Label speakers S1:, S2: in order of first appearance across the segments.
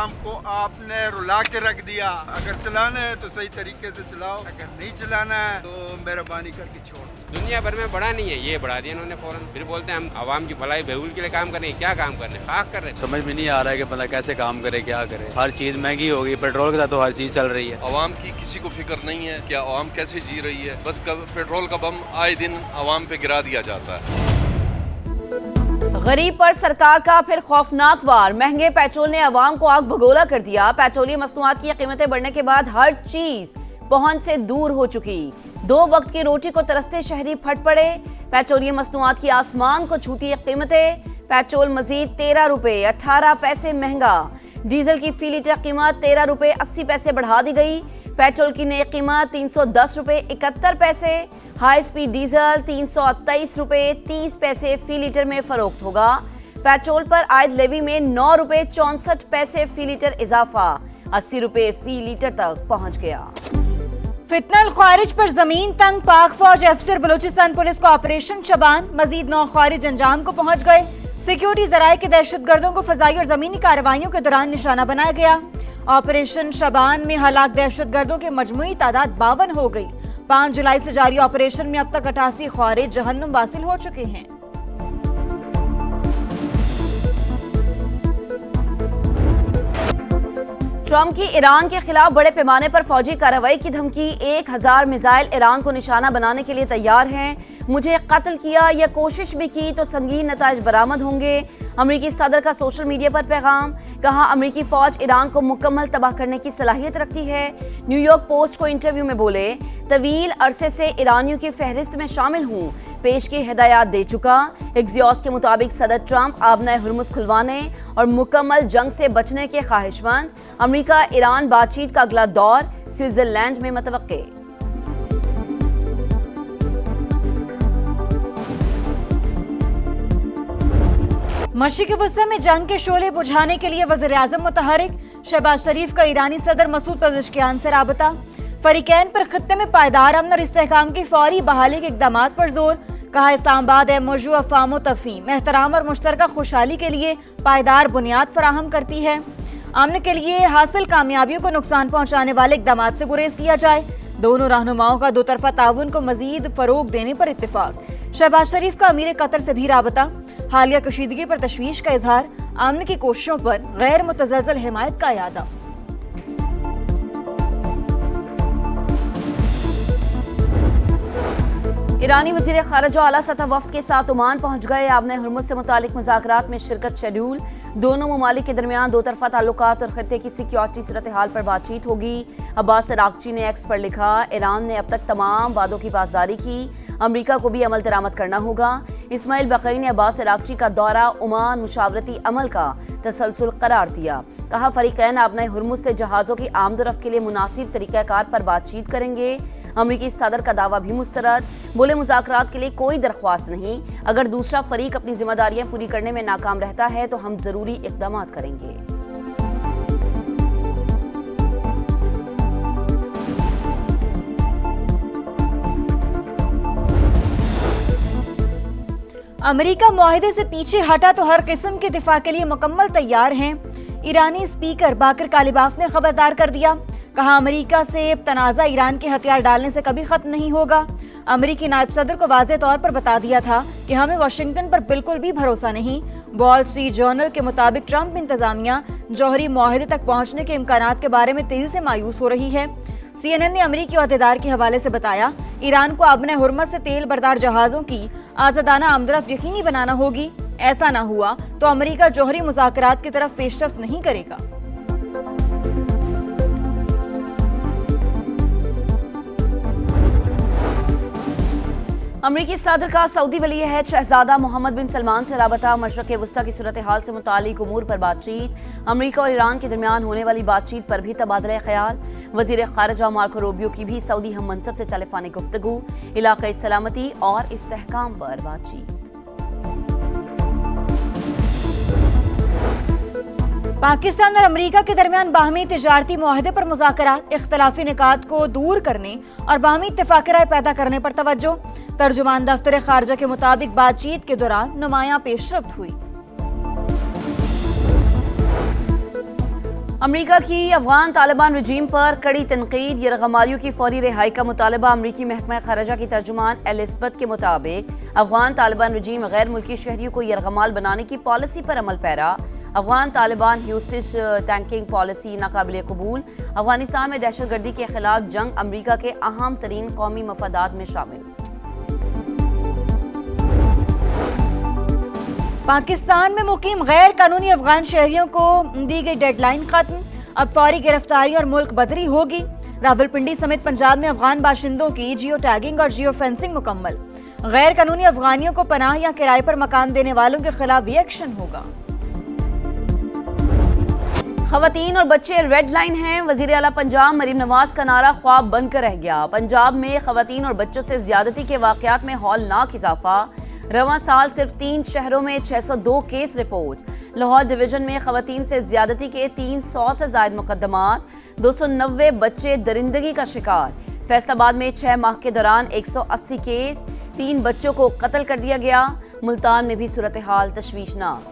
S1: निज़ाम को आपने रुला के रख दिया। अगर चलाना है तो सही तरीके से चलाओ, अगर नहीं चलाना है तो मेहरबानी करके छोड़ो।
S2: दुनिया भर में बढ़ा नहीं है, ये बढ़ा दिया इन्होंने फौरन। फिर बोलते हैं हम आवाम की भलाई बेहूल के लिए काम कर रहे हैं। क्या काम कर रहे हैं? खाक कर रहे हैं।
S3: समझ में नहीं आ रहा है कि बंदा कैसे काम करे, क्या करे। हर चीज महंगी हो गई, पेट्रोल के साथ तो हर चीज चल रही है।
S4: आवाम की किसी को फिक्र नहीं है कि आवाम कैसे जी रही है। बस पेट्रोल का बम आए दिन आवाम पे गिरा दिया जाता है।
S5: गरीब पर सरकार का फिर खौफनाक वार। महंगे पेट्रोल ने अवाम को आग भगोला कर दिया। पेट्रोलियम मसनूआत की कीमतें बढ़ने के बाद हर चीज पहुंच से दूर हो चुकी। 2 वक्त की रोटी को तरसते शहरी फट पड़े। पेट्रोलियम मसनूआत की आसमान को छूती कीमतें। पेट्रोल मजीद 13 रुपए 18 पैसे महंगा। डीजल की फी लीटर कीमत 13 रुपए 80 पैसे बढ़ा दी गई। पेट्रोल की नई कीमत 310 रुपए 71 पैसे। हाई स्पीड डीजल 323 रुपए 30 पैसे फी लीटर में फरोख्त होगा। पेट्रोल पर आयद लेवी में 9 रुपए 64 पैसे फी लीटर इजाफा 80 रुपए फी लीटर तक पहुंच गया।
S6: फितनल ख्वारिज पर जमीन तंग। पाक फौज अफसर बलूचिस्तान पुलिस को ऑपरेशन शबान। मजीद 9 ख्वारिज अंजाम को पहुंच गए। सिक्योरिटी जराये के दहशतगर्दों को फजाई और जमीनी कार्रवाइयों के दौरान निशाना बनाया गया। ऑपरेशन शबान में हलाक दहशतगर्दों की मजमूई तादाद 52 हो गई। 5 जुलाई से जारी ऑपरेशन में अब तक 88 ख्वारिज जहन्नुम वासिल हो चुके हैं।
S5: ट्रंप की ईरान के खिलाफ बड़े पैमाने पर फौजी कार्रवाई की धमकी। 1000 मिसाइल ईरान को निशाना बनाने के लिए तैयार हैं। मुझे कत्ल किया या कोशिश भी की तो संगीन नताइज बरामद होंगे। अमेरिकी सदर का सोशल मीडिया पर पैगाम। कहा अमेरिकी फौज ईरान को मुकम्मल तबाह करने की सलाहियत रखती है। न्यूयॉर्क पोस्ट को इंटरव्यू में बोले, तवील अरसे से ईरानियों की फहरिस्त में शामिल हूँ, पेश की हिदायत दे चुका। एक्सियोस के मुताबिक सदर ट्रंप आबना हुर्मुज़ खुलवाने और मुकम्मल जंग से बचने के ख्वाहिशमंद। अमेरिका ईरान बातचीत का अगला दौर स्विट्जरलैंड में मतवक्के।
S6: मशरिक़ वस्ता में जंग के शोले बुझाने के लिए वज़ीर-ए-आज़म मुतहरिक। शहबाज शरीफ का ईरानी सदर मसूद पेज़ेश्कियान से राबता। फरीकैन पर खत्ते में पायदार अमन और इस्तेहकाम की फौरी बहाली के इक़दामात पर जोर। कहा इस्लामाबाद MOU अफ़वाम तफ़हीम, एहतराम और मुश्तरका खुशहाली के लिए पायदार बुनियाद फराहम करती है। अमन के लिए हासिल कामयाबियों को नुकसान पहुँचाने वाले इक़दामात से गुरेज किया जाए। दोनों रहनुमाओं का 2 तरफ़ा ताउन को मजीद फ़रोग़ देने पर इत्तिफ़ाक़। शहबाज शरीफ का अमीर कतर से भी राबता। हालिया कशीदगी पर तशवीश का इजहार। अमन की कोशिशों पर गैर मुतज़लज़ल हिमायत का यादा।
S5: ईरानी वज़ीर ख़ारिजा आला सतह वफ़द के साथ ओमान पहुंच गए। आबना हुर्मुज़ से मुतालिक मुज़ाकरात में शिरकत शेड्यूल। दोनों ममालिक के दरमियान 2 तरफ़ा ताल्लुकात और खत्ते की सिक्योरिटी सूरत हाल पर बातचीत होगी। अब्बास अराग़ची ने एक्स पर लिखा, ईरान ने अब तक तमाम वादों की पासदारी की, अमरीका को भी अमल दरामद करना होगा। इस्माइल बक़ई ने अब्बास अराग़ची का दौरा ओमान मुशावरती अमल का तसलसल करार दिया। कहा फरीक़ैन आबना हुर्मुज़ से जहाज़ों की आमदरफ्त के लिए मुनासिब तरीक़ाकार पर बातचीत करेंगे। अमरीकी सदर का दावा भी मुस्तरद। बोले मुज़ाकरात के लिए कोई दरख्वास्त नहीं, अगर दूसरा फरीक अपनी जिम्मेदारियां पूरी करने में नाकाम रहता है तो हम जरूरी इक़दाम करेंगे।
S6: अमेरिका मुआहिदे से पीछे हटा तो हर किस्म के दिफा के लिए मुकम्मल तैयार हैं। ईरानी स्पीकर बाकर कालिबाफ ने खबरदार कर दिया। कहा अमेरिका से तनाज़ा ईरान के हथियार डालने से कभी खत्म नहीं होगा। अमेरिकी नायब सदर को वाज़ेह तौर पर बता दिया था कि हमें वाशिंगटन पर बिल्कुल भी भरोसा नहीं। वॉल स्ट्रीट जर्नल के मुताबिक ट्रंप इंतजामिया जौहरी मुआहिदे तक पहुंचने के इम्कानात के बारे में तेजी से मायूस हो रही है। CNN ने अमेरिकी अहदेदार के हवाले से बताया, ईरान को आबना हुर्मुज़ से तेल बरदार जहाज़ों की आज़ादाना आमदरफ्त यकीनी बनाना होगी। ऐसा ना हुआ तो अमेरिका जौहरी मुज़ाकरात की तरफ पेशरफ्त नहीं करेगा।
S5: अमरीकी सदर का सऊदी वली अहद शहजादा मोहम्मद बिन सलमान से राबता। मशरक़ वस्ता की सूरत हाल से मुतालिक उमूर पर बातचीत। अमरीका और ईरान के दरमियान होने वाली बातचीत पर भी तबादला ख्याल। वज़ीर ख़ारिजा मार्को रूबियो की भी सऊदी हम मनसब से टेलीफोनिक गुफ्तगू। इलाक़ाई सलामती और इस्तेहकाम पर बातचीत।
S6: पाकिस्तान और अमेरिका के दरमियान बाहमी तिजारती मुआहदे पर मुज़ाकरात। इख्तलाफी निकात को दूर करने और बाहमी इत्तेफाक राय पैदा करने पर तवज्जो। तर्जुमान दफ्तर खारजा के मुताबिक बातचीत के दौरान नुमायां पेशरफ्त हुई।
S5: अमरीका की अफगान तालिबान रजीम पर कड़ी तनकीद, यरगमालियों की फौरी रिहाई का मुतालबा। अमरीकी महकमा खराजा की तर्जुमान एलिजबेथ के मुताबिक अफगान तालिबान रजीम गैर मुल्की शहरियों को यरगमाल बनाने की पॉलिसी पर अमल पैरा। Afghan Taliban hostage taking policy नाकाबिल कबूल। अफगानिस्तान में दहशतगर्दी के खिलाफ जंग अमरीका के अहम तरीन कौमी मफादात में शामिल।
S6: पाकिस्तान में मुकीम गैर कानूनी अफगान शहरियों को दी गई डेडलाइन खत्म, अब फौरी गिरफ्तारी और मुल्क बदरी होगी। रावलपिंडी समेत पंजाब में अफगान बाशिंदों की जियो टैगिंग और जियो फेंसिंग मुकम्मल। गैर कानूनी अफगानियों को पनाह या किराए पर मकान देने वालों के खिलाफ भी एक्शन होगा।
S5: खवातीन और बच्चे रेड लाइन हैं। वजीर आला पंजाब मरीम नवाज का नारा ख्वाब बनकर रह गया। पंजाब में खवातीन और बच्चों से ज्यादती के वाकयात में हौलनाक इजाफा। रवां साल सिर्फ 3 शहरों में 602 केस रिपोर्ट। लाहौर डिवीजन में खवातीन से ज्यादती के 300 से ज्यादा मुकदमात। 290 बच्चे दरिंदगी का शिकार। फैसलाबाद में 6 माह के दौरान 180 केस, 3 बच्चों को कत्ल कर दिया गया। मुल्तान में भी सूरत हाल तशवीशनाक।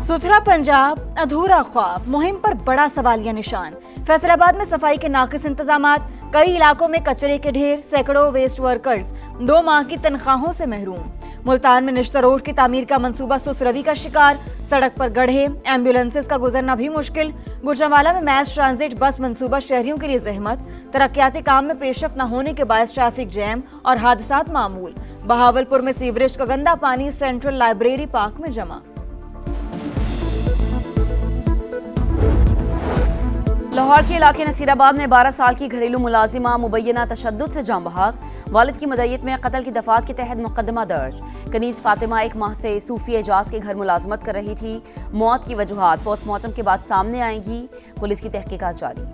S6: सुथरा पंजाब अधूरा ख्वाब मुहिम पर बड़ा सवालिया निशान। फैसलाबाद में सफाई के नाकिस इंतजामात, कई इलाकों में कचरे के ढेर, सैकड़ों वेस्ट वर्कर्स 2 माह की तनख्वाहों से महरूम। मुल्तान में निश्ता रोड की तामीर का मंसूबा सुसरवी का शिकार, सड़क पर गड्ढे, एम्बुलेंसेस का गुजरना भी मुश्किल। गुजरांवाला में मैस ट्रांजिट बस मंसूबा शहरियों के लिए जहमत। तरक्याती काम में पेशरफ न होने के बायस ट्रैफिक जैम और हादसात मामूल। बहावलपुर में सीवरेज का गंदा पानी सेंट्रल लाइब्रेरी पार्क में जमा।
S5: लाहौर के इलाके नसीराबाद में 12 साल की घरेलू मुलाजिमा मुबैना तशद्दुद से जाँ बहक। वालिद की मदय्यत में कत्ल की दफात के तहत मुकदमा दर्ज। कनीज फातिमा 1 माह से सूफी एजाज के घर मुलाजमत कर रही थी। मौत की वजूहात पोस्टमार्टम के बाद सामने आएंगी। पुलिस की तहकीकात जारी।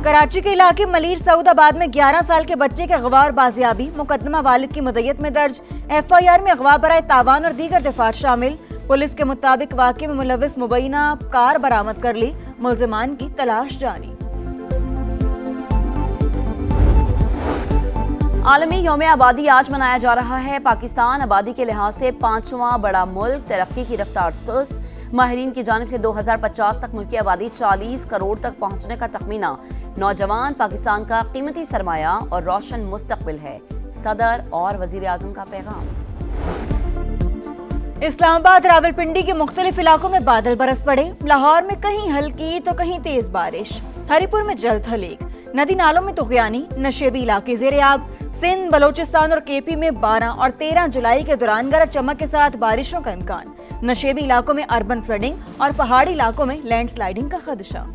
S6: कराची के इलाके मलीर सऊदाबाद में 11 साल के बच्चे के अगवा और बाजियाबी। मुकदमा वालिद की मदय्यत में दर्ज। FIR में अगवा बराए तावान और दीगर दफात शामिल। पुलिस के मुताबिक वाक़े में मुलविस मुबैना कार बरामद कर ली। मुल्ज़िमान की तलाश जारी।
S5: आलमी यौम आबादी आज मनाया जा रहा है। पाकिस्तान आबादी के लिहाज से 5वां बड़ा मुल्क, तरक्की की रफ्तार सुस्त। माहिरीन की जानिब से 2050 तक मुल्की आबादी 40 करोड़ तक पहुंचने का तखमीना। नौजवान पाकिस्तान का कीमती सरमाया और रोशन मुस्तकबिल है। सदर और वजीर आजम का पैगाम।
S6: इस्लामाबाद रावलपिंडी के मुख्तलिफ इलाकों में बादल बरस पड़े। लाहौर में कहीं हल्की तो कहीं तेज बारिश। हरीपुर में जल थलेग। नदी नालों में तुग़यानी। नशेबी इलाके ज़ेर-ए-आब। सिंध, बलोचिस्तान और KP में 12 और 13 जुलाई के दौरान गरज चमक के साथ बारिशों का इम्कान। नशेबी इलाकों में अर्बन फ्लडिंग और पहाड़ी इलाकों में लैंडस्लाइडिंग का खदशा।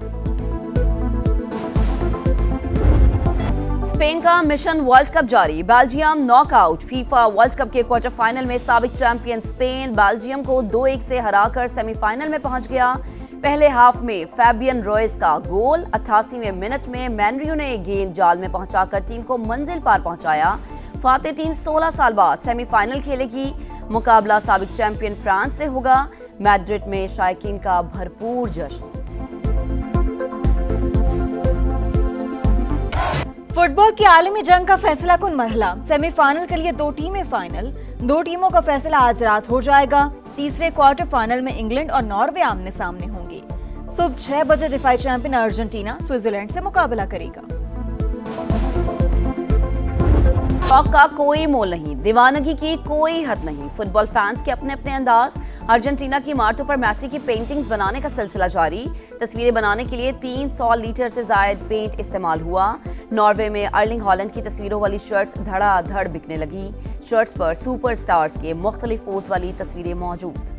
S5: स्पेन का मिशन वर्ल्ड कप जारी। Belgium knockout. FIFA world cup के क्वार्टर फाइनल में साबिक चैंपियन स्पेन बेल्जियम को 2-1 से हराकर सेमीफाइनल में पहुंच गया। पहले हाफ में फैबियन रॉयस का गोल। 88वें मिनट में मैनरियो ने गेंद जाल में पहुंचाकर टीम को मंजिल पार पहुंचाया। फातेह टीम 16 साल बाद सेमीफाइनल खेलेगी। मुकाबला साबिक चैंपियन फ्रांस से होगा। मैड्रिड में शायकीन का भरपूर जश्न।
S6: फुटबॉल की आलमी जंग का फैसला कुन मरहला। सेमीफाइनल के लिए 2 टीमें फाइनल। 2 टीमों का फैसला आज रात हो जाएगा। तीसरे क्वार्टर फाइनल में इंग्लैंड और नॉर्वे आमने सामने होंगे। सुबह 6 बजे दिफाई चैंपियन अर्जेंटीना स्विट्जरलैंड से मुकाबला करेगा।
S5: शौक का कोई मोल नहीं, दीवानगी की कोई हद नहीं। फुटबॉल फैंस के अपने अपने अंदाज। अर्जेंटीना की इमारतों पर मेसी की पेंटिंग्स बनाने का सिलसिला जारी। तस्वीरें बनाने के लिए 300 लीटर से जायद पेंट इस्तेमाल हुआ। नॉर्वे में अर्लिंग हॉलैंड की तस्वीरों वाली शर्ट्स धड़ाधड़ बिकने लगी। शर्ट्स पर सुपरस्टार्स के मुख्तलिफ पोज वाली तस्वीरें मौजूद।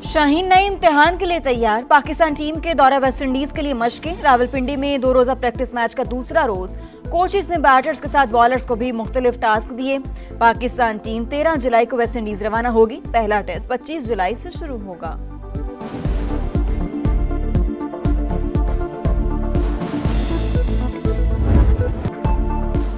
S6: शाहीन नए इम्तिहान के लिए तैयार। पाकिस्तान टीम के दौरा वेस्टइंडीज के लिए मशकें। रावलपिंडी में 2 रोजा प्रैक्टिस मैच का दूसरा रोज। कोचेस ने बैटर्स के साथ बॉलर्स को भी मुख्तलिफ टास्क दिए। पाकिस्तान टीम 13 जुलाई को वेस्टइंडीज रवाना होगी। पहला टेस्ट 25 जुलाई से शुरू होगा।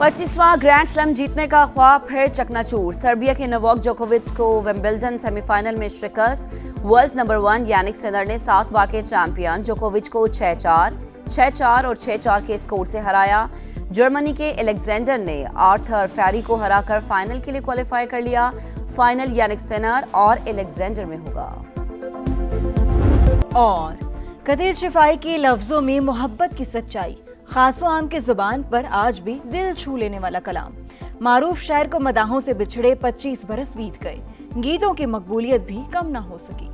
S5: पच्चीसवां ग्रैंड स्लैम जीतने का ख्वाब फिर चकनाचूर। सर्बिया के नोवाक जोकोविच को विंबलडन सेमीफाइनल में शिकस्त। वर्ल्ड नंबर 1 यानिक सिनर ने 7 बार के चैंपियन जोकोविच को 6-4, 6-4 और 6-4 के स्कोर से हराया। जर्मनी के एलेक्जेंडर ने आर्थर फेरी को हराकर फाइनल के लिए क्वालिफाई कर लिया। फाइनल यानिक सिनर और एलेक्जेंडर में होगा।
S6: और कदीर शिफाई के लफ्जों में मोहब्बत की सच्चाई, खासो आम के जुबान पर आज भी दिल छू लेने वाला कलाम। मारूफ शायर को मदाहों से बिछड़े 25 बरस बीत गए, गीतों की मकबूलियत भी कम ना हो सकी।